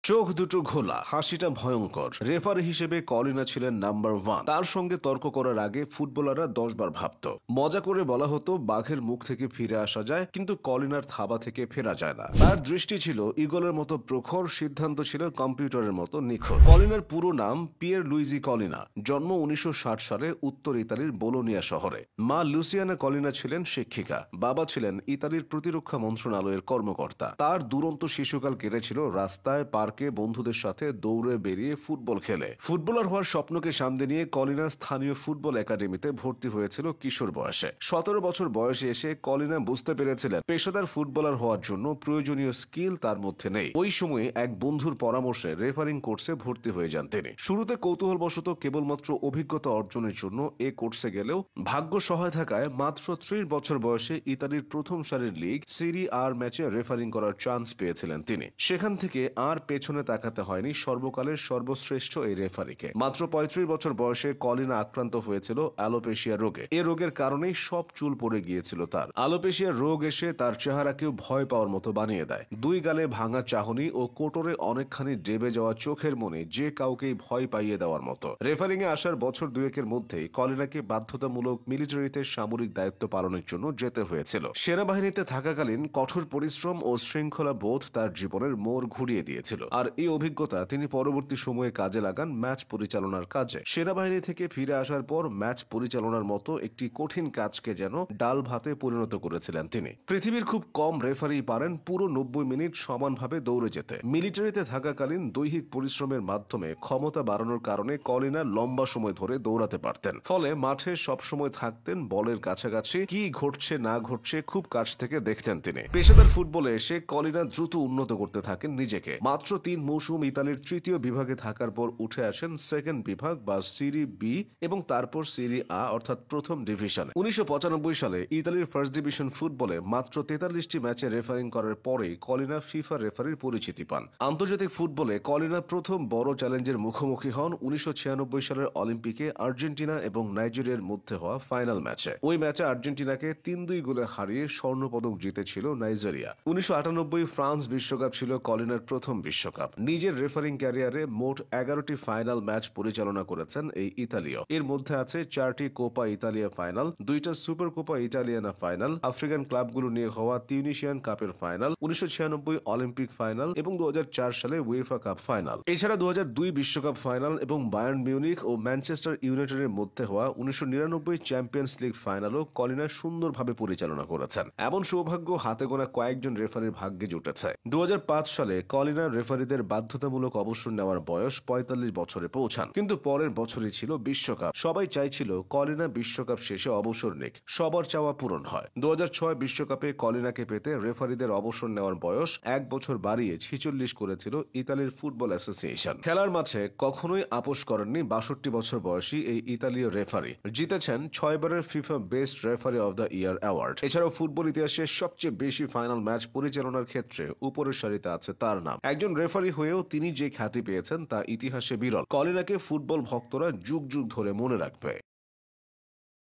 চোখ দুটো ঘোলা, হাসিটা ভয়ঙ্কর। রেফারি হিসেবে কলিনা ছিলেন নাম্বার 1। তার সঙ্গে তর্ক করার আগে ফুটবলাররা 10 বার ভাবত। মজা করে বলা হতো বাঘের মুখ থেকে ফিরে আসা যায়, কিন্তু কলিনার থাবা থেকে ফেরা যায় না। তার দৃষ্টি ছিল ঈগলের মতো প্রখর, সিদ্ধান্ত ছিল কম্পিউটারের মতো নিখুঁত। কলিনার পুরো নাম পিয়ের লুইজি কলিনা। জন্ম 1960 সালে উত্তর ইতালির বোলোনিয়া শহরে। মা লুসিয়ানা কলিনা ছিলেন শিক্ষিকা, বাবা ছিলেন ইতালির প্রতিরক্ষা মন্ত্রণালয়ের কর্মকর্তা। তার দুরন্ত শিশুকাল কেটেছিল রাস্তায়, পার্কে, বন্ধুদের সাথে দৌড়ে বেরিয়ে ফুটবল খেলে। ফুটবলার হওয়ার স্বপ্নকে সামনে নিয়ে কলিনা স্থানীয় ফুটবল একাডেমিতে ভর্তি হয়েছিল কিশোর বয়সে। 17 বছর বয়সে এসে কলিনা বুঝতে পেরেছিলেন পেশাদার ফুটবলার হওয়ার জন্য প্রয়োজনীয় স্কিল তার মধ্যে নেই। ওই সময়ে এক বন্ধুর পরামর্শে রেফারিং কোর্সে ভর্তি হয়ে যান তিনি। শুরুতে কৌতূহলবশত কেবলমাত্র অভিজ্ঞতা অর্জনের জন্য এ কোর্সে গেলেও ভাগ্য সহায় থাকায় মাত্র 30 বছর বয়সে ইতালির প্রথম সারির লিগ সিরি আর ম্যাচে রেফারিং করার চান্স পেয়েছিলেন তিনি। সেখান থেকে আর পেছনে তাকাতে হয়নি সর্বকালের সর্বশ্রেষ্ঠ এই রেফারিকে। মাত্র 35 বছর বয়সে কলিনা আক্রান্ত হয়েছিল অ্যালোপেশিয়া রোগে। এ রোগের কারণেই সব চুল পড়ে গিয়েছিল তার। অ্যালোপেশিয়া রোগ এসে তার চেহারাকেও ভয় পাওয়ার মতো বানিয়ে দেয়। দুই গালে ভাঙা চাহনি ও কোটরে অনেকখানি ডেবে যাওয়া চোখের মনে যে কাউকেই ভয় পাইয়ে দেওয়ার মতো। রেফারিং এ আসার বছর দুয়েকের মধ্যেই কলিনাকে বাধ্যতামূলক মিলিটারিতে সামরিক দায়িত্ব পালনের জন্য যেতে হয়েছিল। সেনাবাহিনীতে থাকাকালীন কঠোর পরিশ্রম ও শৃঙ্খলা বোধ তার জীবনের মোড় ঘুরিয়ে দিয়েছিল। আর এই অভিজ্ঞতা তিনি পরবর্তী সময়ে কাজে লাগান ম্যাচ পরিচালনার কাজে। সেনাবাহিনী থেকে ফিরে আসার পর ম্যাচ পরিচালনার মতো একটি কঠিন কাজকে যেন ডাল ভাতে পরিণত করেছিলেন তিনি। পৃথিবীর খুব কম রেফারি পারেন পুরো 90 মিনিট সমানভাবে দৌড়ে যেতে। মিলিটারিতে থাকাকালীন দৈহিক পরিশ্রমের মাধ্যমে ক্ষমতা বাড়ানোর কারণে কলিনা লম্বা সময় ধরে দৌড়াতে পারতেন। ফলে মাঠে সবসময় থাকতেন বলের কাছাকাছি, কি ঘটছে না ঘটছে খুব কাছ থেকে দেখতেন তিনি। পেশাদার ফুটবলে এসে কলিনা দ্রুত উন্নত করতে থাকেন নিজেকে। মাত্র 3 মৌসুম ইতালির তৃতীয় বিভাগে থাকার পর উঠে আসেন সেকেন্ড বিভাগ বা সিরি বি এবং তারপর সিরি আ অর্থাৎ প্রথম ডিভিশনে। 1995 সালে ইতালির ফার্স্ট ডিভিশন ফুটবলে মাত্র 43টি ম্যাচে রেফারিং করার পরেই কলিনা ফিফা রেফারির পরিচিতি পান। আন্তর্জাতিক ফুটবলে কলিনা প্রথম বড় চ্যালেঞ্জের মুখোমুখি হন 1996 সালের অলিম্পিকে আর্জেন্টিনা এবং নাইজেরিয়ার মধ্যে হওয়া ফাইনাল ম্যাচে। ওই ম্যাচে আর্জেন্টিনাকে 3-2 গোলে হারিয়ে স্বর্ণপদক জিতেছিল নাইজেরিয়া। 1998 ফ্রান্স বিশ্বকাপ ছিল কলিনার প্রথম বিশ্বকাপ। নিজের রেফারিং ক্যারিয়ারে মোট 11টি ফাইনাল ম্যাচ পরিচালনা করেছেন এই ইতালীয়। এর মধ্যে আছে 4টি কোপা ইতালিয়া ফাইনাল, 2টা সুপার কোপা ইটালিয়ানা ফাইনাল, আফ্রিকান ক্লাবগুলো নিয়ে হওয়া তিউনিসিয়ান কাপের ফাইনাল, 1996 অলিম্পিক ফাইনাল এবং 2004 সালে উয়েফা কাপ ফাইনাল। এছাড়া 2002 বিশ্বকাপ ফাইনাল এবং বায়ার্ন মিউনিখ ও ম্যানচেস্টার ইউনাইটেডের মধ্যে হওয়া 1999 চ্যাম্পিয়ন্স লিগ ফাইনালও কলিনা সুন্দরভাবে পরিচালনা করেছেন। এমন সৌভাগ্য হাতে গোনা কয়েকজন রেফারির ভাগ্যে জুটেছে। 2005 সালে কলিনা রেফারিদের বাধ্যতামূলক অবসর নেওয়ার বয়স 45 বছরে পৌঁছান। কিন্তু পরের বছরই ছিল বিশ্বকাপ। সবাই চাইছিল কলিনা বিশ্বকাপ শেষে অবসর নিক, সবার চাওয়া পূরণ হয়। 2006 বিশ্বকাপে কলিনাকে পেতে রেফারিদের অবসর নেওয়ার বয়স 1 বছর বাড়িয়ে 46 করেছিল ইতালির ফুটবল অ্যাসোসিয়েশন। খেলার মাঠে কখনোই আপোষ করেননি 62 বছর বয়সী এই ইতালীয় রেফারি। জিতেছেন 6 বারের FIFA best referee of the year award. এছাড়াও ফুটবল ইতিহাসে সবচেয়ে বেশি ফাইনাল ম্যাচ পরিচালনার ক্ষেত্রে উপরের সারিতে আছে তার নাম। একজন রেফারি হয়েও তিনি যে খ্যাতি পেয়েছেন তা ইতিহাসে বিরল। কলিনাকে ফুটবল ভক্তরা যুগ যুগ ধরে মনে রাখবে।